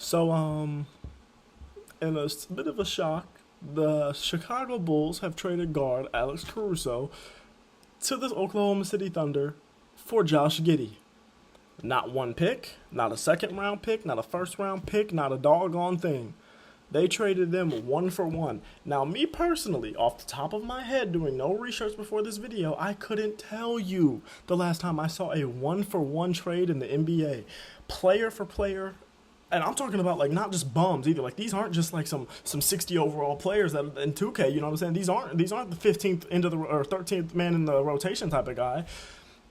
So, in a bit of a shock, the Chicago Bulls have traded guard Alex Caruso to the Oklahoma City Thunder for Josh Giddey. Not one pick, not a second round pick, not a first round pick, not a doggone thing. They traded them one for one. Now, me personally, off the top of my head, doing no research before this video, I couldn't tell you the last time I saw a one for one trade in the NBA. Player for player. And I'm talking about like not just bums either. Like these aren't just like some 60 overall players that in 2K. You know what I'm saying? These aren't the 15th end of the or 13th man in the rotation type of guy.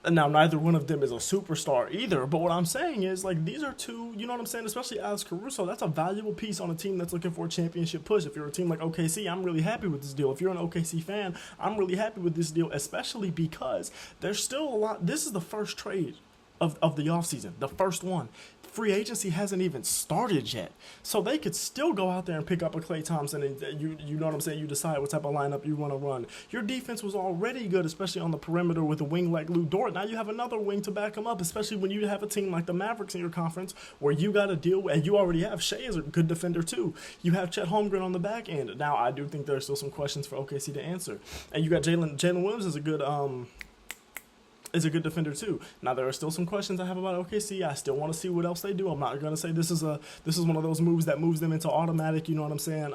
And now neither one of them is a superstar either. But what I'm saying is like these are two. You know what I'm saying? Especially Alex Caruso. That's a valuable piece on a team that's looking for a championship push. If you're a team like OKC, I'm really happy with this deal. If you're an OKC fan, I'm really happy with this deal, especially because there's still a lot. This is the first trade of the offseason, the first one. Free agency hasn't even started yet. So they could still go out there and pick up a Klay Thompson and you know what I'm saying, you decide what type of lineup you want to run. Your defense was already good, especially on the perimeter with a wing like Lou Dort. Now you have another wing to back him up, especially when you have a team like the Mavericks in your conference where you got to deal with, and you already have Shea is a good defender too. You have Chet Holmgren on the back end. Now I do think there's still some questions for OKC to answer. And you got Jalen Williams is a good defender too. Now there are still some questions I have about OKC. I still want to see what else they do. I'm not gonna say this is one of those moves that moves them into automatic. You know what I'm saying?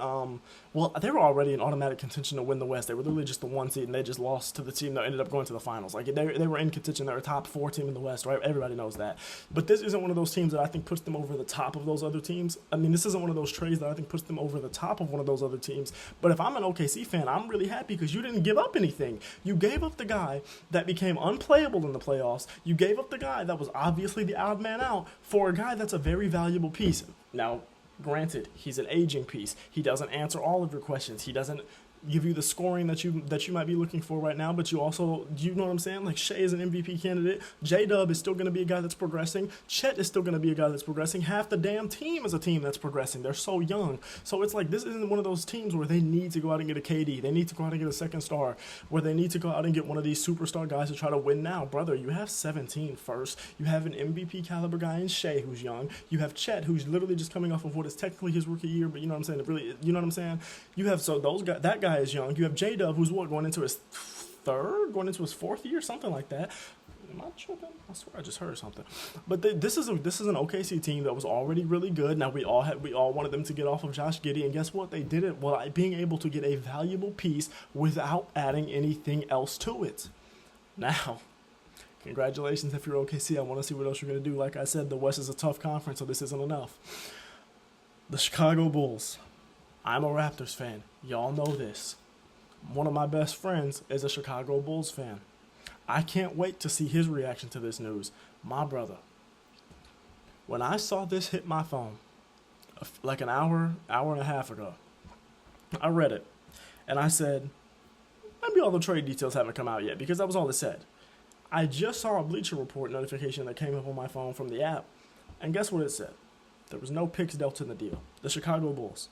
Well, they were already in automatic contention to win the West. They were literally just the one seed, and they just lost to the team that ended up going to the finals. Like they were in contention. They were a top 4 team in the West, right? Everybody knows that. But this isn't one of those teams that I think puts them over the top of those other teams. I mean, this isn't one of those trades that I think puts them over the top of one of those other teams. But if I'm an OKC fan, I'm really happy because you didn't give up anything. You gave up the guy that became unplayable in the playoffs. You gave up the guy that was obviously the odd man out for a guy that's a very valuable piece. Now, granted, he's an aging piece. He doesn't answer all of your questions. He doesn't give you the scoring that you might be looking for right now, but you also, you know what I'm saying? Like Shea is an MVP candidate. J-Dub is still going to be a guy that's progressing. Chet is still going to be a guy that's progressing. Half the damn team is a team that's progressing. They're so young. So it's like this isn't one of those teams where they need to go out and get a KD. They need to go out and get a second star, where they need to go out and get one of these superstar guys to try to win now. Brother, you have 17 first. You have an MVP caliber guy in Shea who's young. You have Chet who's literally just coming off of what is technically his rookie year, but you know what I'm saying? It really, you know what I'm saying? You have, so those guys, that guy is young. You have J-Dub, who's what, going into his fourth year, something like that. Am I tripping? I swear I just heard something. But this is an OKC team that was already really good. Now we all wanted them to get off of Josh Giddey, and guess what? They did it while being able to get a valuable piece without adding anything else to it. Now, congratulations if you're OKC. I want to see what else you're going to do. Like I said, the West is a tough conference, so this isn't enough. The Chicago Bulls. I'm a Raptors fan. Y'all know this. One of my best friends is a Chicago Bulls fan. I can't wait to see his reaction to this news. My brother, when I saw this hit my phone, like an hour and a half ago, I read it, and I said, maybe all the trade details haven't come out yet, because that was all it said. I just saw a Bleacher Report notification that came up on my phone from the app, and guess what it said? There was no picks dealt in the deal. The Chicago Bulls.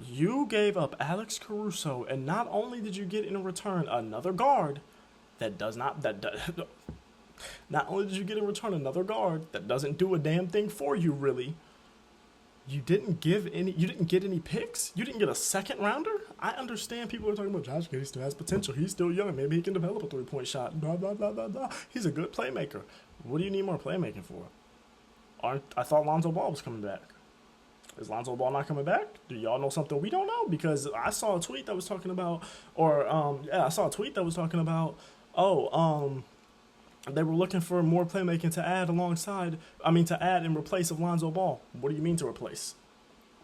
You gave up Alex Caruso, and not only did you get in return another guard not only did you get in return another guard that doesn't do a damn thing for you, really. You didn't get any picks. You didn't get a second rounder. I understand people are talking about Josh Giddey still has potential. He's still young. Maybe he can develop a 3-point shot. Blah blah blah blah blah. He's a good playmaker. What do you need more playmaking for? I thought Lonzo Ball was coming back. Is Lonzo Ball not coming back? Do y'all know something we don't know? Because I saw a tweet that was talking about, they were looking for more playmaking to add in replace of Lonzo Ball. What do you mean to replace?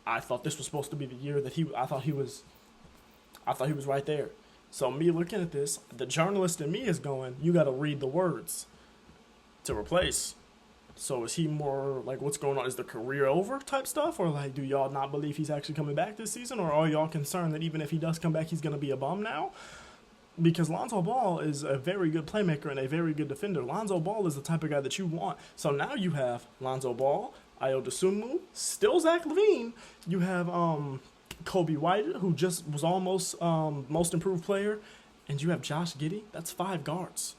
I thought this was supposed to be the year that I thought he was right there. So me looking at this, the journalist in me is going, you got to read the words to replace. So is he more like, what's going on? Is the career over type stuff? Or like, do y'all not believe he's actually coming back this season? Or are y'all concerned that even if he does come back, he's going to be a bum now? Because Lonzo Ball is a very good playmaker and a very good defender. Lonzo Ball is the type of guy that you want. So now you have Lonzo Ball, Ayo Dosunmu, still Zach LaVine. You have Kobe White, who just was almost most improved player. And you have Josh Giddey. That's 5 guards.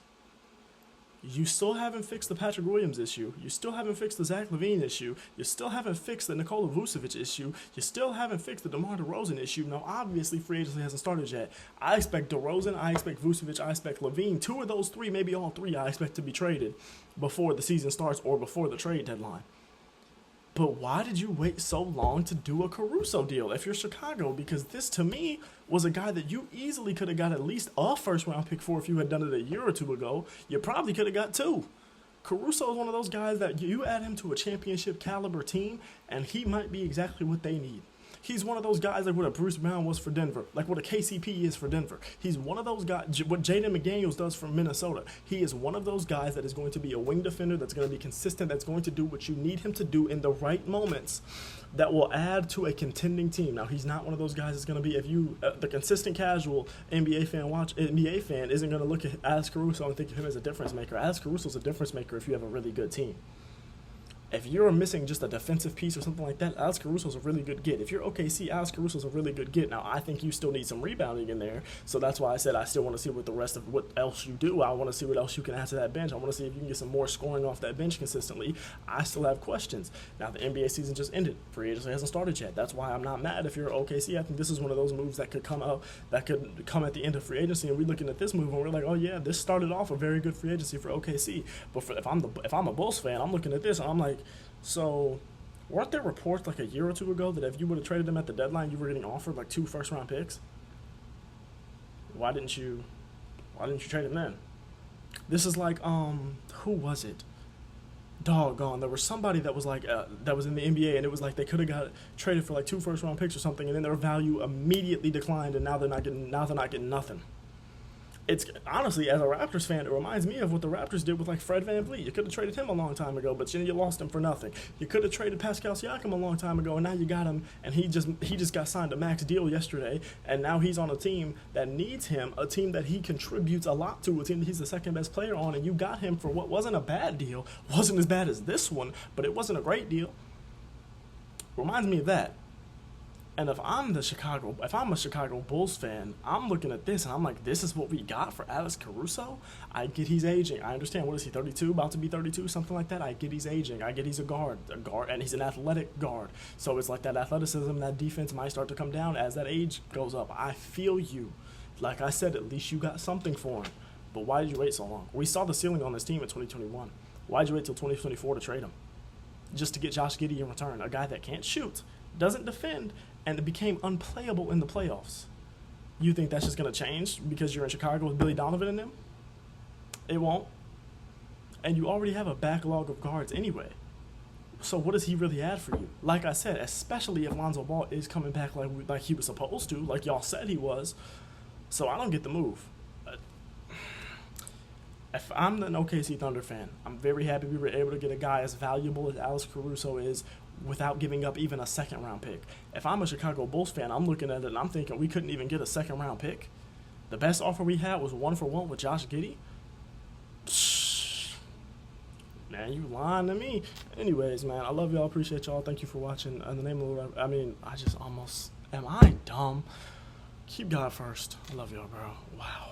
You still haven't fixed the Patrick Williams issue. You still haven't fixed the Zach LaVine issue. You still haven't fixed the Nikola Vucevic issue. You still haven't fixed the DeMar DeRozan issue. Now, obviously, free agency hasn't started yet. I expect DeRozan, I expect Vucevic, I expect LaVine. 2 of those 3, maybe all 3, I expect to be traded before the season starts or before the trade deadline. But why did you wait so long to do a Caruso deal if you're Chicago? Because this, to me, was a guy that you easily could have got at least a first-round pick for if you had done it a year or 2 ago. You probably could have got 2. Caruso is one of those guys that you add him to a championship caliber team, and he might be exactly what they need. He's one of those guys like what a Bruce Brown was for Denver, like what a KCP is for Denver. He's one of those guys, what Jaden McDaniels does for Minnesota. He is one of those guys that is going to be a wing defender, that's going to be consistent, that's going to do what you need him to do in the right moments, that will add to a contending team. Now, he's not one of those guys that's going to be, if you, the consistent casual NBA fan isn't going to look at Alex Caruso and think of him as a difference maker. Alex Caruso's a difference maker if you have a really good team. If you're missing just a defensive piece or something like that, Alex Caruso's a really good get. If you're OKC, Alex Caruso's a really good get. Now, I think you still need some rebounding in there, so that's why I said I still want to see what the rest of what else you do. I want to see what else you can add to that bench. I want to see if you can get some more scoring off that bench consistently. I still have questions. Now, the NBA season just ended. Free agency hasn't started yet. That's why I'm not mad if you're OKC. I think this is one of those moves that could come out, that could come at the end of free agency, and we're looking at this move and we're like, oh yeah, this started off a very good free agency for OKC. But if I'm a Bulls fan, I'm looking at this and I'm like, so, weren't there reports like a year or 2 ago that if you would have traded them at the deadline, you were getting offered like 2 first-round picks? Why didn't you trade them then? This is like, who was it? Doggone, there was somebody that was like, that was in the NBA, and it was like they could have got traded for like 2 first-round picks or something, and then their value immediately declined, and now they're not getting nothing. It's honestly, as a Raptors fan, it reminds me of what the Raptors did with like Fred VanVleet. You could have traded him a long time ago, but you lost him for nothing. You could have traded Pascal Siakam a long time ago, and now you got him, and he just got signed a max deal yesterday, and now he's on a team that needs him, a team that he contributes a lot to, a team that he's the second best player on, and you got him for what wasn't a bad deal, wasn't as bad as this one, but it wasn't a great deal. Reminds me of that. And if I'm a Chicago Bulls fan, I'm looking at this and I'm like, this is what we got for Alex Caruso? I get he's aging. I understand. What is he, 32? About to be 32? Something like that? I get he's aging. I get he's a guard, and he's an athletic guard. So it's like that athleticism, that defense might start to come down as that age goes up. I feel you. Like I said, at least you got something for him. But why did you wait so long? We saw the ceiling on this team in 2021. Why did you wait till 2024 to trade him? Just to get Josh Giddey in return, a guy that can't shoot, doesn't defend, and it became unplayable in the playoffs. You think that's just going to change because you're in Chicago with Billy Donovan in them? It won't. And you already have a backlog of guards anyway. So what does he really add for you? Like I said, especially if Lonzo Ball is coming back like he was supposed to, like y'all said he was. So I don't get the move. If I'm an OKC Thunder fan, I'm very happy we were able to get a guy as valuable as Alex Caruso is without giving up even a second-round pick. If I'm a Chicago Bulls fan, I'm looking at it and I'm thinking we couldn't even get a second-round pick. The best offer we had was 1-for-1 with Josh Giddey. Man, you lying to me. Anyways, man, I love y'all. Appreciate y'all. Thank you for watching. In the name of the Lord, I just almost, am I dumb? Keep God first. I love y'all, bro. Wow.